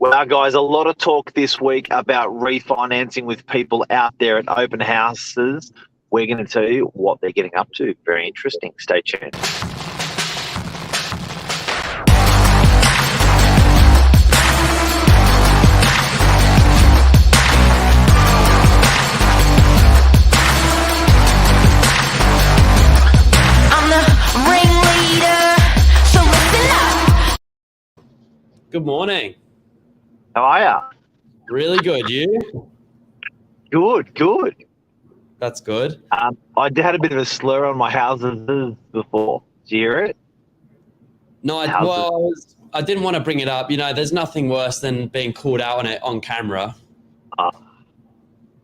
Well, guys, a lot of talk this week about refinancing with people out there at open houses. We're going to tell you what they're getting up to. Very interesting. Stay tuned. Good morning. How are ya? Really good. You? Good. That's good. I had a bit of a slur on my houses before. Did you hear it? No, I didn't want to bring it up. You know, there's nothing worse than being called out on it on camera.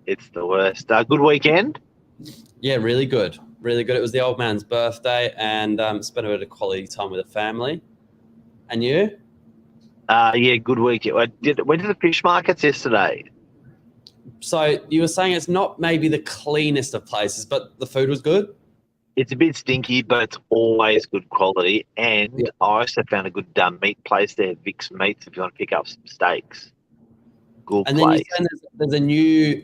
It's the worst. Good weekend? Yeah, really good. Really good. It was the old man's birthday and spent a bit of quality time with the family. And you? Yeah, good weekend. Went to the fish markets yesterday. So you were saying it's not maybe the cleanest of places, but the food was good? It's a bit stinky, but it's always good quality. And Yeah. I also found a good meat place there, Vic's Meats, if you want to pick up some steaks. Good And place. then you're saying there's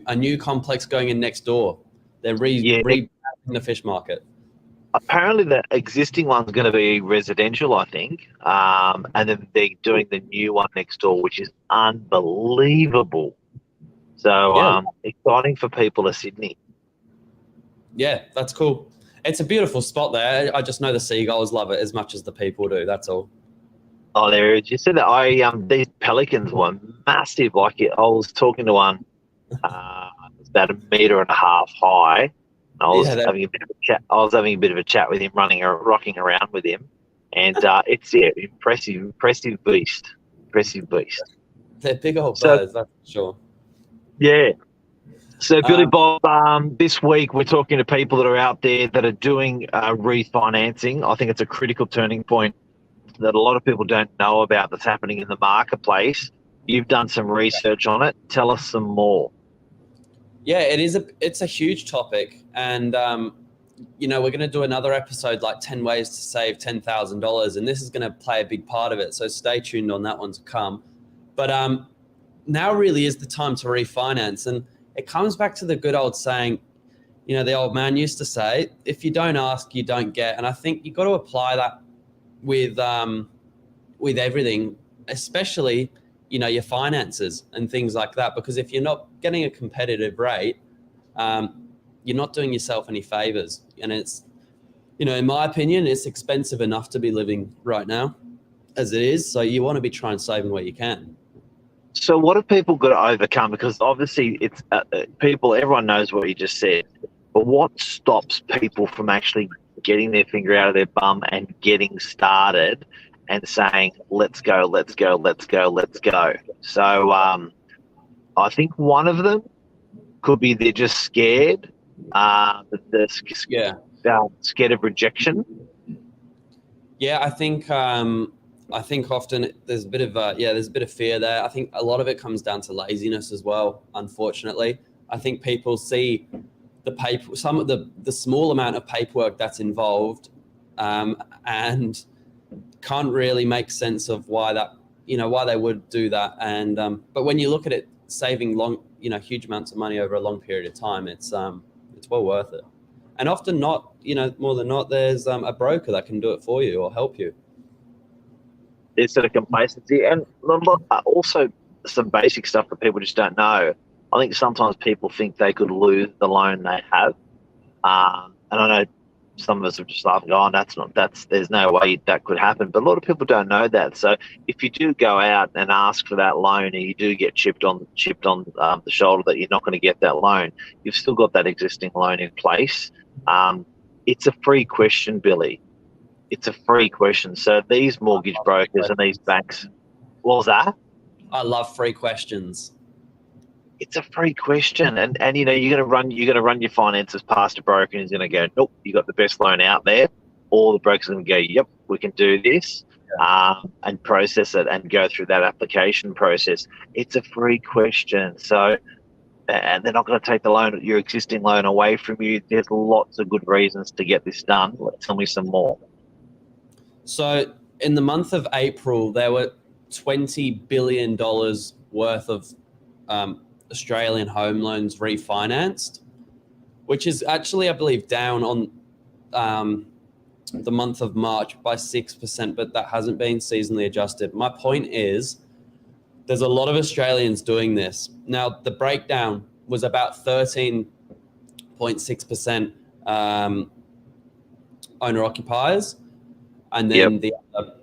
a new complex going in next door. They're rebranding the fish market. Apparently the existing one's going to be residential, I think. And then they're doing the new one next door, which is unbelievable. So exciting for people of Sydney. Yeah, that's cool. It's a beautiful spot there. I just know the seagulls love it as much as the people do. That's all. Oh, there is. You said that these pelicans were massive. I was talking to one about 1.5 meters high. I was having a bit of a chat. I was having a bit of a chat with him, rocking around with him, and it's impressive beast. They're big old birds, that's for sure. Yeah. So Billy Bob, this week we're talking to people that are out there that are doing refinancing. I think it's a critical turning point that a lot of people don't know about that's happening in the marketplace. You've done some research on it. Tell us some more. Yeah, it's a huge topic, and we're going to do another episode like 10 ways to save $10,000, and this is going to play a big part of it. So stay tuned on that one to come. But now really is the time to refinance, and it comes back to the good old saying, you know, the old man used to say, if you don't ask, you don't get. And I think you've got to apply that with everything, especially your finances and things like that, because if you're not getting a competitive rate, you're not doing yourself any favors. And it's, in my opinion, it's expensive enough to be living right now as it is. So you want to be trying saving where you can. So what have people got to overcome? Because obviously it's everyone knows what you just said, but what stops people from actually getting their finger out of their bum and getting started and saying, let's go. So I think one of them could be they're just scared. They're scared of rejection. Yeah, I think often there's a bit of fear there. I think a lot of it comes down to laziness as well, unfortunately. I think people see some of the small amount of paperwork that's involved and can't really make sense of why they would do that. And but when you look at it, saving huge amounts of money over a long period of time, it's well worth it. And often not, more than not, there's a broker that can do it for you or help you. There's sort of complacency, and also some basic stuff that people just don't know. I think sometimes people think they could lose the loan they have, and I know some of us are just laughing, there's no way that could happen. But a lot of people don't know that. So if you do go out and ask for that loan and you do get chipped on the shoulder that you're not going to get that loan, you've still got that existing loan in place. It's a free question, Billy. It's a free question. So these mortgage brokers and these banks, what was that? I love free questions. It's a free question, and you're gonna run your finances past a broker, and he's gonna go, nope, you got the best loan out there. All the brokers are gonna go, yep, we can do this, and process it and go through that application process. It's a free question, so and they're not going to take your existing loan away from you. There's lots of good reasons to get this done. Tell me some more. So in the month of April, there were $20 billion worth of Australian home loans refinanced, which is actually, I believe, down on the month of March by 6%, but that hasn't been seasonally adjusted. My point is, there's a lot of Australians doing this. Now, the breakdown was about 13.6% owner-occupiers, and then the other,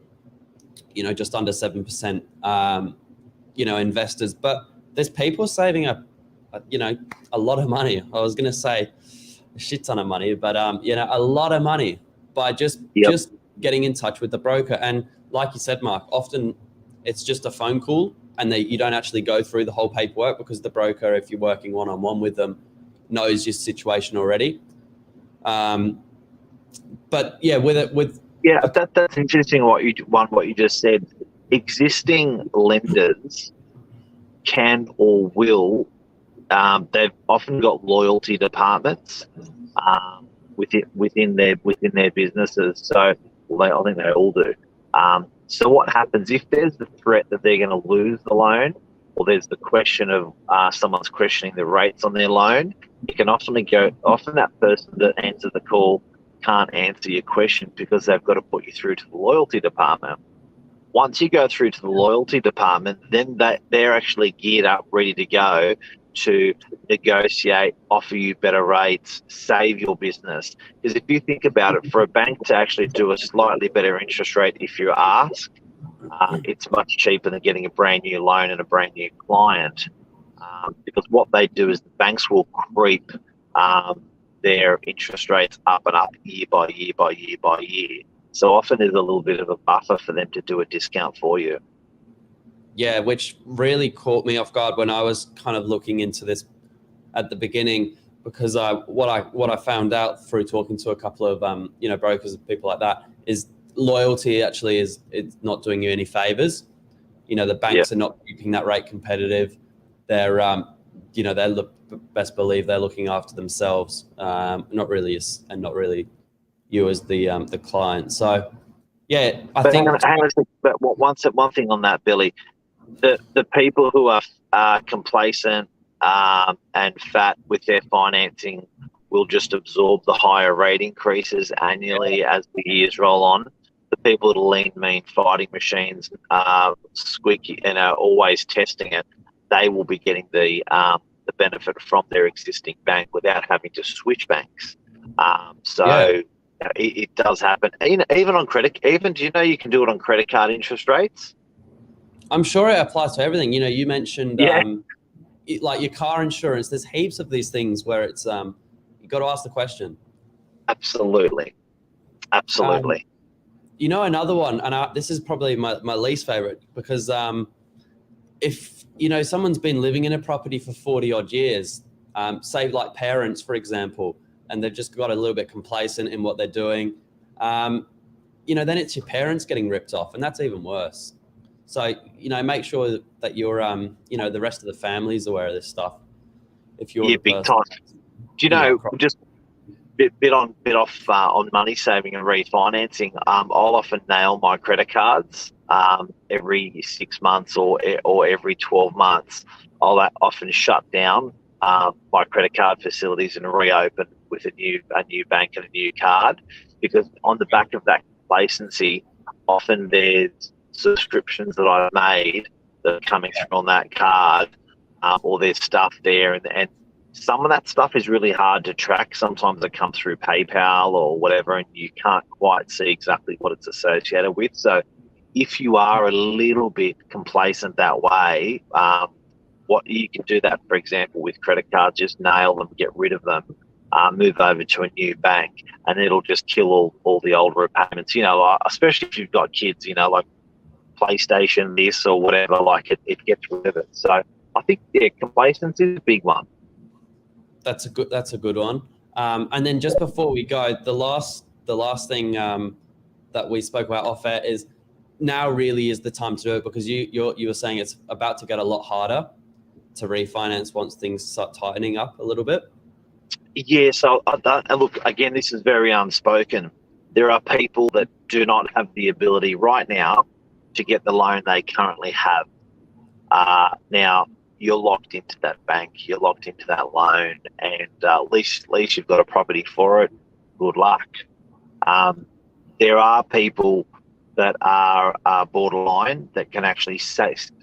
just under 7%, investors. But there's people saving a lot of money. I was going to say a shit ton of money, but a lot of money by just getting in touch with the broker. And like you said, Mark, often it's just a phone call, and you don't actually go through the whole paperwork because the broker, if you're working one-on-one with them, knows your situation already. But yeah, that's interesting. What you just said. Existing lenders can or will. They've often got loyalty departments within their businesses. So I think they all do. So what happens if there's the threat that they're going to lose the loan, or there's the question of someone's questioning the rates on their loan? You can often that person that answers the call can't answer your question because they've got to put you through to the loyalty department. Once you go through to the loyalty department, then they're actually geared up, ready to go to negotiate, offer you better rates, save your business. Because if you think about it, for a bank to actually do a slightly better interest rate if you ask, it's much cheaper than getting a brand new loan and a brand new client. Because what they do is the banks will creep their interest rates up and up year by year by year by year. So often there's a little bit of a buffer for them to do a discount for you. Yeah, which really caught me off guard when I was kind of looking into this at the beginning, because what I found out through talking to a couple of brokers and people like that is loyalty actually it's not doing you any favors. The banks are not keeping that rate competitive. They're best believe they're looking after themselves, not really you as the client. So yeah, I think. But one thing on that, Billy, the people who are complacent and fat with their financing will just absorb the higher rate increases annually as the years roll on. The people that are lean, mean, fighting machines, squeaky, and are always testing it, they will be getting the benefit from their existing bank without having to switch banks. It does happen. Even on credit. Do you know you can do it on credit card interest rates? I'm sure it applies to everything. You mentioned like your car insurance. There's heaps of these things where it's you got to ask the question. Absolutely. Another one, and this is probably my least favorite, because if someone's been living in a property for 40 odd years, say like parents, for example, and they've just got a little bit complacent in what they're doing, then it's your parents getting ripped off, and that's even worse. So, make sure that you're, the rest of the family's aware of this stuff. If you're big time. Do you know, just bit off on money saving and refinancing, I'll often nail my credit cards every 6 months or every 12 months. I'll often shut down my credit card facilities and reopen with a new bank and a new card, because on the back of that complacency, often there's subscriptions that I've made that are coming through on that card, or there's stuff there, and some of that stuff is really hard to track. Sometimes it comes through PayPal or whatever, and you can't quite see exactly what it's associated with. So if you are a little bit complacent that way, what you can do that, for example, with credit cards, just nail them, get rid of them, move over to a new bank, and it'll just kill all the old repayments. Especially if you've got kids, like PlayStation this or whatever, like it gets rid of it. So I think complacency is a big one. That's a good one. And then just before we go, the last thing that we spoke about off air is now really is the time to do it, because you were saying it's about to get a lot harder to refinance once things start tightening up a little bit. Yeah, so look, again, this is very unspoken. There are people that do not have the ability right now to get the loan they currently have. Now, you're locked into that bank, you're locked into that loan, and at least you've got a property for it. Good luck. There are people that are borderline that can actually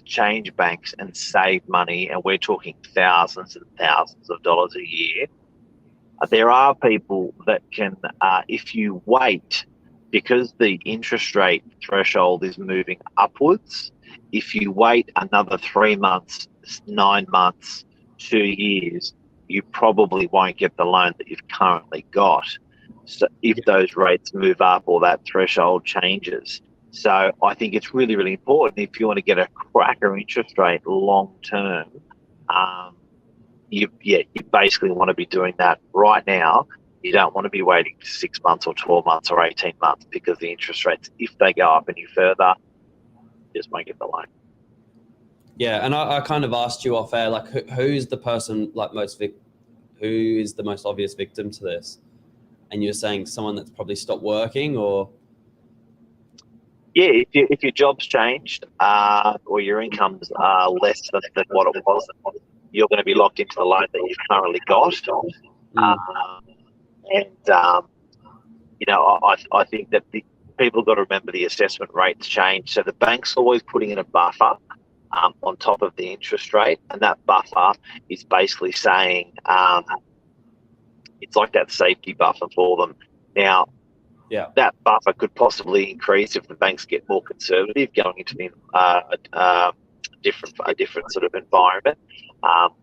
change banks and save money, and we're talking thousands and thousands of dollars a year. There are people that can, if you wait, because the interest rate threshold is moving upwards, if you wait another 3 months, 9 months, 2 years, you probably won't get the loan that you've currently got. So if those rates move up or that threshold changes. So I think it's really, really important if you want to get a cracker interest rate long term, you basically want to be doing that right now. You don't want to be waiting 6 months or 12 months or 18 months, because the interest rates, if they go up any further, just won't get the loan. Yeah, and I kind of asked you off air, like, who's the person like who is the most obvious victim to this? And you're saying someone that's probably stopped working, or? Yeah, if your job's changed or your income's less than what it was, you're going to be locked into the loan that you've currently got. I think that people have got to remember the assessment rates change. So the bank's always putting in a buffer on top of the interest rate, and that buffer is basically saying it's like that safety buffer for them. Now, that buffer could possibly increase if the banks get more conservative going into a different sort of environment,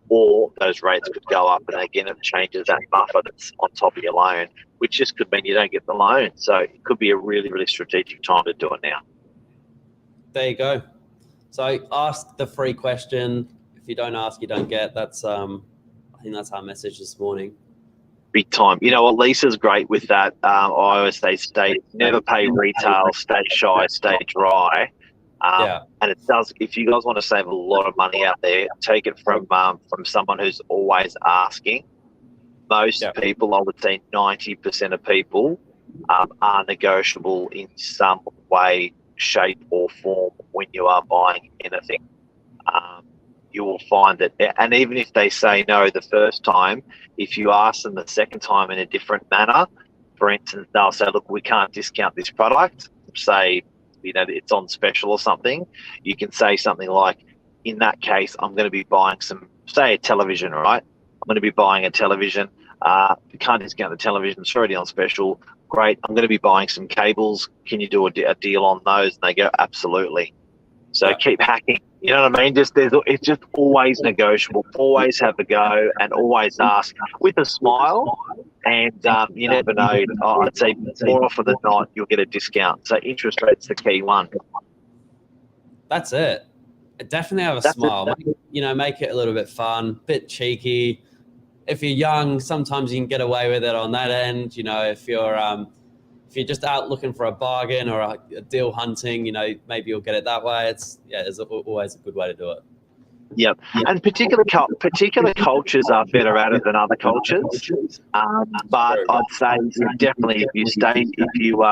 or those rates could go up, and again it changes that buffer that's on top of your loan, which just could mean you don't get the loan. So it could be a really, really strategic time to do it now. There you go. So ask the free question. If you don't ask, you don't get. That's I think that's our message this morning. Big time. You know what, Lisa's great with that. I always say never pay retail, stay shy, stay dry. And it does. If you guys want to save a lot of money out there, take it from someone who's always asking. Most people, I would say 90% of people, are negotiable in some way, shape or form when you are buying anything. You will find that, and even if they say no the first time, if you ask them the second time in a different manner, for instance, they'll say, look, we can't discount this product, say, it's on special or something. You can say something like, in that case, I'm going to be buying say a television, right? I'm going to be buying a television. You can't discount the television, it's already on special. Great, I'm going to be buying some cables. Can you do a deal on those? And they go, absolutely. So keep hacking. You know what I mean? It's just always negotiable. Always have a go and always ask with a smile. And you never know. I'd say more often than not, you'll get a discount. So interest rate's the key one. That's it. Definitely have a smile. Make it a little bit fun, bit cheeky. If you're young, sometimes you can get away with it on that end. If you're just out looking for a bargain or a deal hunting, maybe you'll get it that way. It's always a good way to do it. Yep. And particular cultures are better at it than other cultures. But I'd say definitely if you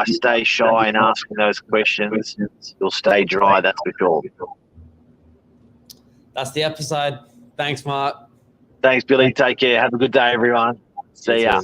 stay shy in asking those questions, you'll stay dry, that's for sure. That's the episode. Thanks, Mark. Thanks, Billy. Take care. Have a good day, everyone. See ya.